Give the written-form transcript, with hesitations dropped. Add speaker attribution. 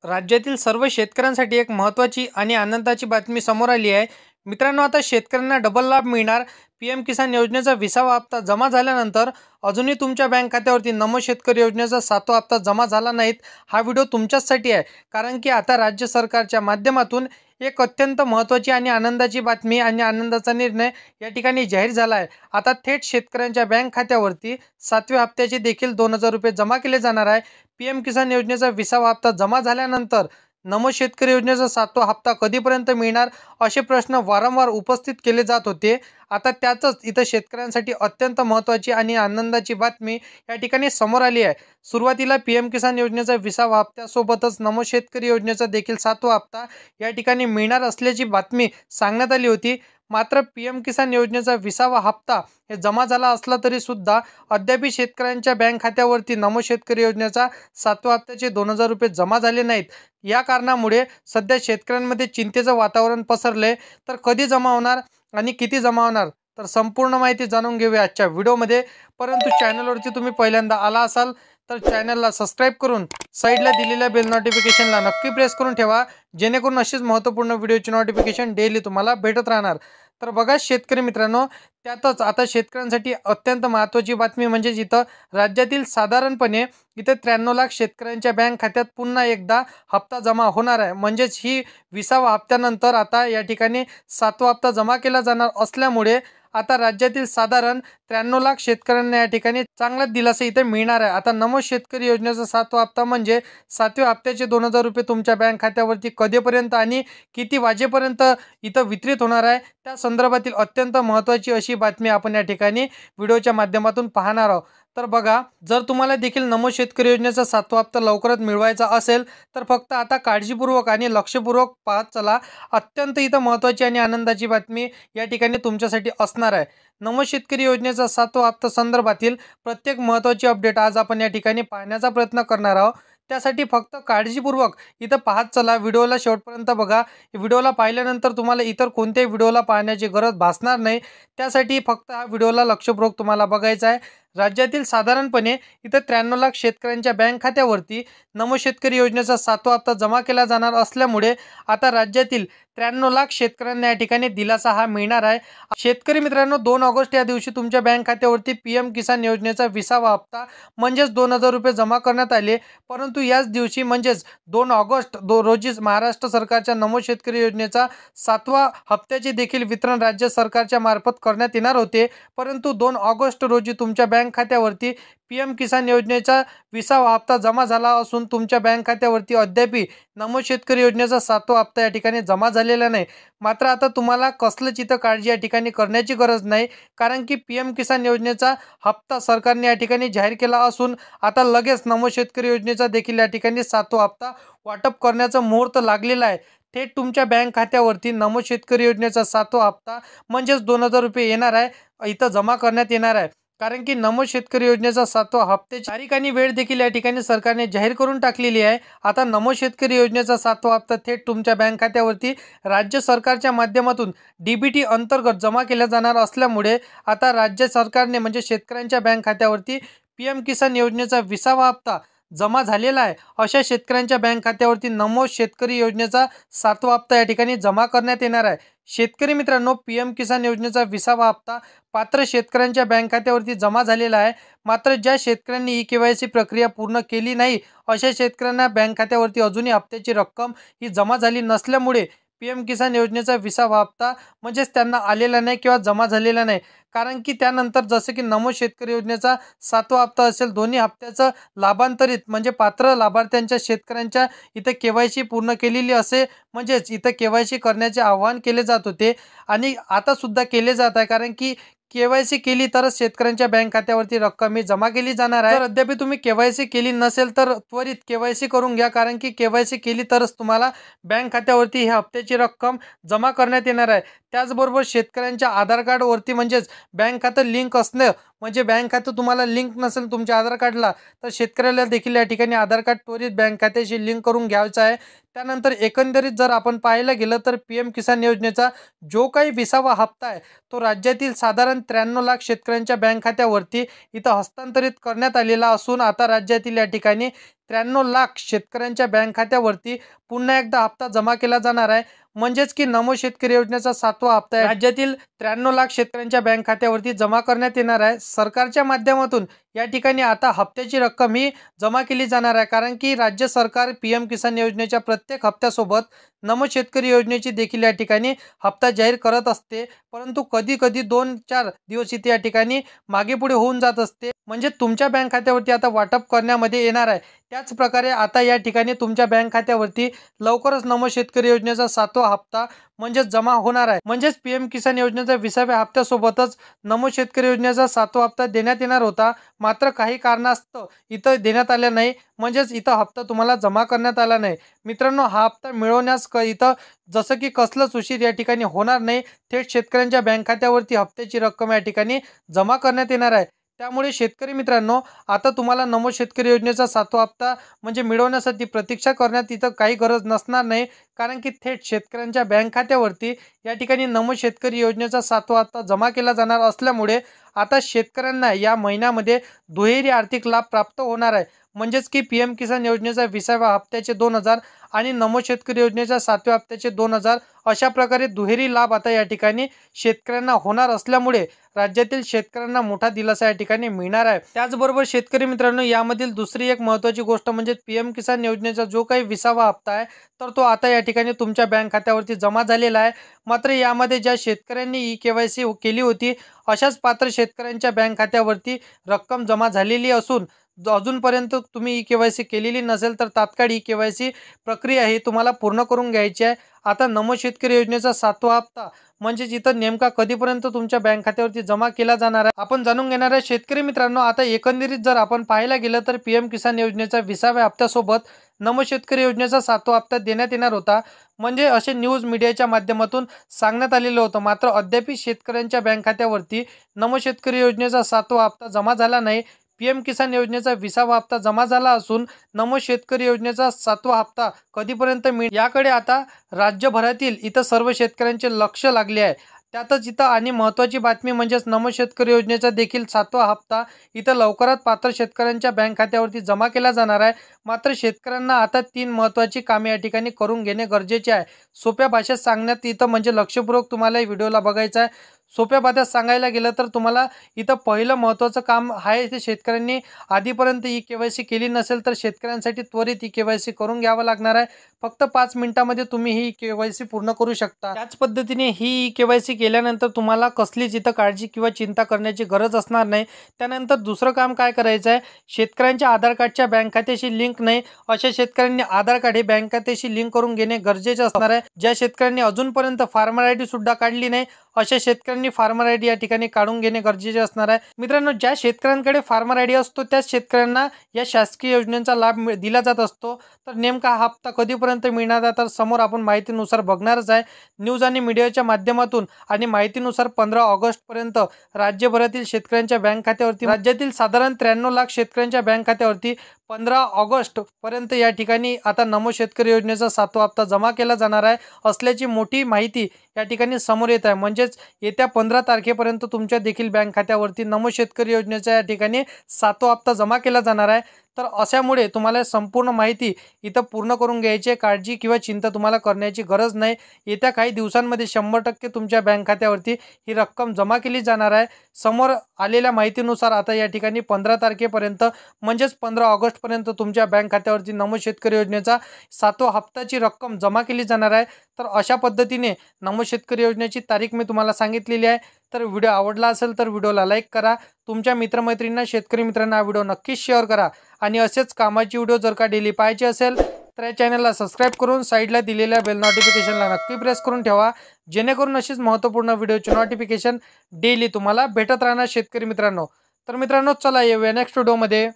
Speaker 1: राज्यातील सर्व शेतकऱ्यांसाठी एक महत्त्वाची आणि आनंदाची बातमी समोर आली आहे. मित्रांनो, आता शेतकऱ्यांना डबल लाभ मिळणार. पीएम किसान योजनेचा 20वा हप्ता जमा झाल्यानंतर अजूनही तुमच्या बँक खात्यावरती नमो शेतकरी योजनेचा 7वा हप्ता जमा झाला नाहीत. हा व्हिडिओ तुमच्यासाठी आहे, कारण की आता राज्य सरकारच्या माध्यमातून एक अत्यंत महत्त्वाची आणि आनंदाची बातमी आणि आनंदाचा निर्णय या ठिकाणी जाहीर झाला आहे. आता थेट शेतकऱ्यांच्या बँक खात्यावरती 7व्या हप्त्याचे देखील 2,000 रुपये जमा केले जाणार आहे. पीएम किसान योजनेचा 20वा हप्ता जमा झाल्यानंतर नमो शेतकरी योजनेचा 7वा हप्ता कधीपर्यंत मिळणार, असे प्रश्न वारंवार उपस्थित केले जात होते. आता त्यातच इथं शेतकऱ्यांसाठी अत्यंत महत्त्वाची आणि आनंदाची बातमी या ठिकाणी समोर आली आहे. सुरुवातीला पीएम किसान योजनेचा 20वा हप्त्यासोबतच नमो शेतकरी योजनेचा देखील 7वा हप्ता या ठिकाणी मिळणार असल्याची बातमी सांगण्यात आली होती. मात्र पीएम किसान योजनेचा 20वा हप्ता हे जमा झाला असला तरी सुद्धा अद्याप शेतकऱ्यांच्या बँक खात्यावरती नमो शेतकरी योजनेचा 7व्या हप्त्याचे 2,000 रुपये जमा झाले नाहीत. या कारणामुळे सध्या शेतकऱ्यांमध्ये चिंतेचं वातावरण पसरले. तर कधी जमा होणार आणि किती जमा होणार, तर संपूर्ण माहिती जाणून घेऊया आजच्या व्हिडिओमध्ये. परंतु चॅनलवरती तुम्ही पहिल्यांदा आला असाल तर चॅनलला सबस्क्राईब करून साईडला दिलेल्या बेल नोटिफिकेशनला नक्की प्रेस करून ठेवा, जेणेकरून अशीच महत्त्वपूर्ण व्हिडिओची नोटिफिकेशन डेली तुम्हाला भेटत राहणार. तर बघा शेतकरी मित्रांनो, त्यातच आता शेतकऱ्यांसाठी अत्यंत महत्त्वाची बातमी म्हणजे इथं राज्यातील साधारणपणे इथे 93 लाख शेतकऱ्यांच्या बँक खात्यात पुन्हा एकदा हप्ता जमा होणार आहे. म्हणजेच ही 20वा हप्त्यानंतर आता या ठिकाणी 7वा हप्ता जमा केला जाणार असल्यामुळे आता राज्यातील साधारण 93 लाख शेतकऱ्यांना या ठिकाणी चांगलाच दिलासा इथे मिळणार आहे. आता नमो शेतकरी योजनेचा 7वा हप्ता म्हणजे 7व्या हप्त्याचे 2,000 रुपये तुमच्या बँक खात्यावरती कधीपर्यंत आणि किती वाजेपर्यंत इथं वितरित होणार आहे, त्या संदर्भातील अत्यंत महत्त्वाची अशी बातमी आपण या ठिकाणी व्हिडिओच्या माध्यमातून पाहणार आहोत. तर बघा, जर तुम्हाला देखील नमो शेतकरी योजनेचा 7वा हप्ता लवकरच मिळवायचा असेल तर फक्त आता काळजीपूर्वक आणि लक्षपूर्वक पाहत चला. अत्यंत इथं महत्त्वाची आणि आनंदाची बातमी या ठिकाणी तुमच्यासाठी असणार आहे. नमो शेतकरी योजनेचा 7वा हप्ता संदर्भातील प्रत्येक महत्त्वाची अपडेट आज आपण या ठिकाणी पाहण्याचा प्रयत्न करणार आहोत. त्यासाठी फक्त काळजीपूर्वक इथं पाहत चला. व्हिडिओला शेवटपर्यंत बघा. व्हिडिओला पाहिल्यानंतर तुम्हाला इतर कोणत्याही व्हिडिओला पाहण्याची गरज भासणार नाही. त्यासाठी फक्त हा व्हिडिओला लक्षपूर्वक तुम्हाला बघायचा आहे. राज्यातील साधारणपणे इथं 93 लाख शेतकऱ्यांच्या बँक खात्यावरती नमो शेतकरी योजनेचा 7वा हप्ता जमा केला जाणार असल्यामुळे आता राज्यातील 93 लाख शेतकऱ्यांना या ठिकाणी दिलासा हा मिळणार आहे. शेतकरी मित्रांनो, 2 ऑगस्ट या दिवशी तुमच्या बँक खात्यावरती पीएम किसान योजनेचा 20वा हप्ता म्हणजेच 2,000 रुपये जमा करण्यात आले. परंतु याच दिवशी म्हणजेच 2 ऑगस्ट रोजीच महाराष्ट्र सरकारच्या नमो शेतकरी योजनेचा 7वा हप्त्याचे देखील वितरण राज्य सरकारच्या मार्फत करण्यात येणार होते. परंतु 2 ऑगस्ट रोजी तुमच्या बँक खात्यावरती पीएम किसान योजनेचा 20वा हप्ता जमा झाला असून तुमच्या बँक खात्यावरती अद्याप नमो शेतकरी योजनेचा 7वा हप्ता या ठिकाणी जमा झालेला नाही. मात्र आता तुम्हाला कसलंच इथं काळजी या ठिकाणी करण्याची गरज नाही, कारण की पीएम किसान योजनेचा हप्ता सरकारने या ठिकाणी जाहीर केला असून आता लगेच नमो शेतकरी योजनेचा देखील या ठिकाणी 7वा हप्ता वाटप करण्याचा मुहूर्त लागलेला आहे. थेट तुमच्या बँक खात्यावरती नमो शेतकरी योजनेचा 7वा हप्ता म्हणजेच 2,000 रुपये येणार आहे, इथं जमा करण्यात येणार आहे. कारण की नमो शेतकरी योजनेचा 7वा हप्त्याची तारीख आणि वेळ देखील या ठिकाणी सरकारने जाहीर करून टाकलेली आहे. आता नमो शेतकरी योजनेचा 7वा हप्ता थेट तुमच्या बँक खात्यावरती राज्य सरकारच्या माध्यमातून डीबीटी अंतर्गत जमा केला जाणार असल्यामुळे आता राज्य सरकारने म्हणजे शेतकऱ्यांच्या बँक खात्यावरती पीएम किसान योजनेचा 20वा हप्ता जमा झालेला आहे अशा शेतकऱ्यांच्या बँक खात्यावरती नमो शेतकरी योजनेचा 7वा हप्ता या ठिकाणी जमा करण्यात येणार आहे. शेतकरी मित्रांनो, पीएम किसान योजनेचा 20वा हप्ता पात्र शेतकऱ्यांच्या बँक खात्यावरती जमा झालेला आहे. मात्र ज्या शेतकऱ्यांनी ई-केवायसी प्रक्रिया पूर्ण केली नाही अशा शेतकऱ्यांना बँक खात्यावरती अजूनही हप्त्याची रक्कम ही जमा झाली नसल्यामुळे पीएम किसान योजनेचा 20वा हप्ता म्हणजेच त्यांना आलेला नाही किंवा जमा झालेला नाही. कारण की त्यानंतर जसं की नमो शेतकरी योजनेचा 7वा हप्ता असेल, दोन्ही हप्त्याचं लाभांतरित म्हणजे पात्र लाभार्थ्यांच्या शेतकऱ्यांच्या इथं केवायसी पूर्ण केलेली असे, म्हणजेच इथं केवायसी करण्याचे आवाहन केले जात होते आणि आता सुद्धा केले जात आहे. कारण की केवायसी केली तरच शेतकऱ्यांच्या बँक खात्यावरती रक्कम ही जमा केली जाणार आहे. जर अद्याप तुम्ही केवायसी केली नसेल तर त्वरित केवायसी करून घ्या, कारण की केवायसी केली तरच तुम्हाला बँक खात्यावरती ही हप्त्याची रक्कम जमा करण्यात येणार आहे. त्याचबरोबर शेतकऱ्यांच्या आधार कार्डवरती म्हणजेच बँक खातं लिंक असणं, म्हणजे बँक खातं तुम्हाला लिंक नसेल तुमच्या आधार कार्डला तर शेतकऱ्याला देखील या ठिकाणी आधार कार्ड त्वरित बँक खात्याशी लिंक करून घ्यायचं आहे. त्यानंतर एकंदरीत जर आपण पाहायला गेलं तर पीएम किसान योजनेचा जो काही 20वा हप्ता आहे तो राज्यातील साधारण 93 लाख शेतकऱ्यांच्या बँक खात्यावरती इथं हस्तांतरित करण्यात आलेला असून आता राज्यातील या ठिकाणी 93 लाख शेतकऱ्यांच्या बँक खात्यावरती पुन्हा एकदा हप्ता जमा केला जाणार आहे। म्हणजेच की नमो शेतकरी योजनेचा 7वा हप्ता राज्यातील 93 लाख शेतकऱ्यांच्या बँक खात्यावरती जमा करण्यात येणार आहे। सरकारच्या माध्यमातून या ठिकाणी आता हप्त्याची रक्कम ही जमा केली जाणार आहे, कारण की राज्य सरकार PM किसान योजनेच्या प्रत्येक हप्त्यासोबत नमो शेतकरी योजनेची देखील या ठिकाणी हप्ता जाहीर करत असते, परंतु कधी कधी 2-4 दिवस इथे या ठिकाणी मागे पुढे होऊन जात असते। म्हणजे तुमच्या बँक खात्यावरती आता वाटप करण्यामध्ये येणार आहे। त्याच प्रकारे आता या ठिकाणी तुमच्या बँक खात्यावरती लवकरच नमो शेतकरी योजनेचा 7वा हप्ता म्हणजेच जमा होणार आहे। म्हणजेच PM किसान योजनेच्या 20व्या हप्त्यासोबतच नमो शेतकरी योजनेचा 7वा हप्ता देण्यात येणार होता, मात्र काही कारणास्तव इथं देण्यात आले नाही, म्हणजेच इथं हप्ता तुम्हाला जमा करण्यात आला नाही। मित्रांनो, हा हप्ता मिळवण्यास इथं जसं की कसलंच उशीर या ठिकाणी होणार नाही, थेट शेतकऱ्यांच्या बँक खात्यावरती हप्त्याची रक्कम या ठिकाणी जमा करण्यात येणार आहे। त्यामुळे शेतकरी मित्रांनो, आता तुम्हाला नमो शेतकरी योजनेचा 7वा हप्ता म्हणजे मिळवण्यासाठी प्रतीक्षा करण्यात इथं काही गरज नसणार नाही, कारण की थेट शेतकऱ्यांच्या बँक खात्यावरती या ठिकाणी नमो शेतकरी योजनेचा 7वा हप्ता जमा केला जाणार असल्यामुळे आता शेतकऱ्यांना या महिन्यामध्ये दुहेरी आर्थिक लाभ प्राप्त होणार आहे। म्हणजेच की PM किसान योजनेचा 20व्या हप्त्याचे 2000 आणि नमो शेतकरी योजनेच्या 7व्या हप्त्याचे 2000 अशा प्रकारे दुहेरी लाभ आता या ठिकाणी शेतकऱ्यांना होणार असल्यामुळे राज्यातील शेतकऱ्यांना मोठा दिलासा या ठिकाणी मिळणार आहे। त्याचबरोबर शेतकरी मित्रांनो, यामधील दुसरी एक महत्त्वाची गोष्ट म्हणजे PM किसान योजनेचा जो काही 20वा हप्ता आहे तर तो आता या ठिकाणी तुमच्या बँक खात्यावरती जमा झालेला आहे। मात्र यामध्ये ज्या शेतकऱ्यांनी KYC केली होती अशाच पात्र शेतकऱ्यांच्या बँक खात्यावरती रक्कम जमा झालेली असून अजूनपर्यंत तुम्ही KYC केलेली नसेल तर तात्काळ KYC प्रक्रिया ही तुम्हाला पूर्ण करून घ्यायची आहे। आता नमो शेतकरी योजनेचा 7वा हप्ता म्हणजे इथं नेमका कधीपर्यंत तुमच्या बँक खात्यावरती जमा केला जाणार आहे आपण जाणून घेणार आहे। शेतकरी मित्रांनो, आता एकंदरीत जर आपण पाहायला गेलं तर PM किसान योजनेच्या 20व्या हप्त्यासोबत नमो शेतकरी योजनेचा 7वा हप्ता देण्यात येणार होता, म्हणजे असे न्यूज मीडियाच्या माध्यमातून सांगण्यात आलेलं होतं। मात्र अद्याप शेतकऱ्यांच्या बँक खात्यावरती नमो शेतकरी योजनेचा 7वा हप्ता जमा झाला नाही। PM किसान योजनेचा 20वा हप्ता जमा झाला असून नमो शेतकरी योजनेचा 7वा हप्ता कधीपर्यंत मिळेल याकडे आता राज्यभरातील इथं सर्व शेतकऱ्यांचे लक्ष लागले आहे। त्यातच इथं आणि महत्त्वाची बातमी म्हणजेच नमो शेतकरी योजनेचा देखील 7वा हप्ता इथं लवकरात पात्र शेतकऱ्यांच्या बँक खात्यावरती जमा केला जाणार आहे। मात्र शेतकऱ्यांना आता 3 महत्त्वाची कामे या ठिकाणी करून घेणे गरजेचे आहे। सोप्या भाषेत सांगण्यात इथं म्हणजे लक्षपूर्वक तुम्हाला या व्हिडिओला बघायचा आहे। सोप्या भाषेत सांगायला गेलं तर तुम्हाला इथं पहिलं महत्त्वाचं काम आहे ते शेतकऱ्यांनी आधीपर्यंत KYC केली नसेल तर शेतकऱ्यांसाठी त्वरित KYC करून घ्यावं लागणार आहे। फक्त 5 मिनिटांमध्ये तुम्ही ही KYC पूर्ण करू शकता। त्याच पद्धतीने ही KYC केल्यानंतर तुम्हाला कसलीच इथं काळजी किंवा चिंता करण्याची गरज असणार नाही। त्यानंतर दुसरं काम काय करायचं आहे, शेतकऱ्यांच्या आधार कार्डच्या बँक खात्याशी लिंक नाही अशा शेतकऱ्यांनी आधार कार्ड हे बँक खात्याशी लिंक करून घेणे गरजेचे असणार आहे। ज्या शेतकऱ्यांनी अजूनपर्यंत फार्मर ID सुद्धा काढली नाही अशा शेतकऱ्यांनी फार्मर ID या ठिकाणी काढून घेणे गरजेचे असणार आहे। मित्रांनो, ज्या शेतकऱ्यांकडे फार्मर ID असतो त्याच शेतकऱ्यांना या शासकीय योजनेचा लाभ दिला जात असतो। तर नेमका हा हप्ता कधीपर्यंत मिळणार आहे तर समोर आपण माहितीनुसार बघणारच आहे। न्यूज आणि मीडियाच्या माध्यमातून आणि माहितीनुसार 15 ऑगस्ट पर्यंत राज्यभरातील शेतकऱ्यांच्या बँक खात्यावरती राज्यातील साधारण 93 लाख शेतकऱ्यांच्या बँक खात्यावरती 15 ऑगस्ट पर्यंत या ठिकाणी आता नमो शेतकरी योजनेचा 7वा हप्ता जमा केला जाणार आहे असल्याची मोठी माहिती या ठिकाणी समोर येत आहे। म्हणजेच येत्या 15 तारखेपर्यंत तुमच्या देखील बँक खात्यावरती नमो शेतकरी योजनेच्या या ठिकाणी 7वा हप्ता जमा केला जाणार आहे। तर अशामुळे तुम्हाला संपूर्ण माहिती इथं पूर्ण करून घ्यायची, काळजी किंवा चिंता तुम्हाला करण्याची गरज नाही। येत्या काही दिवसांमध्ये 100% तुमच्या बँक खात्यावरती ही रक्कम जमा केली जाणार आहे। समोर आलेल्या माहितीनुसार आता या ठिकाणी 15 तारखेपर्यंत म्हणजेच 15 ऑगस्ट पर्यंत तुमच्या बँक खात्यावरती नमो शेतकरी योजनेचा 7वा हप्त्याची रक्कम जमा केली जाणार आहे। तर अशा पद्धतीने नमो शेतकरी योजनेची तारीख मी तुम्हाला सांगितलेली आहे। तर व्हिडिओ आवडला असेल तर व्हिडिओला लाईक करा, तुमच्या मित्रमैत्रिणींना शेतकरी मित्रांना हा व्हिडिओ नक्कीच शेअर करा आणि असेच कामाची व्हिडिओ जर का डेली पाहायचे असेल तर या चॅनलला सबस्क्राईब करून साईडला दिलेल्या बेल नोटिफिकेशनला नक्की प्रेस करून ठेवा, जेणेकरून अशीच महत्त्वपूर्ण व्हिडिओची नोटिफिकेशन डेली तुम्हाला भेटत राहणार शेतकरी मित्रांनो। तर मित्रांनो, चला येऊया नेक्स्ट व्हिडिओमध्ये।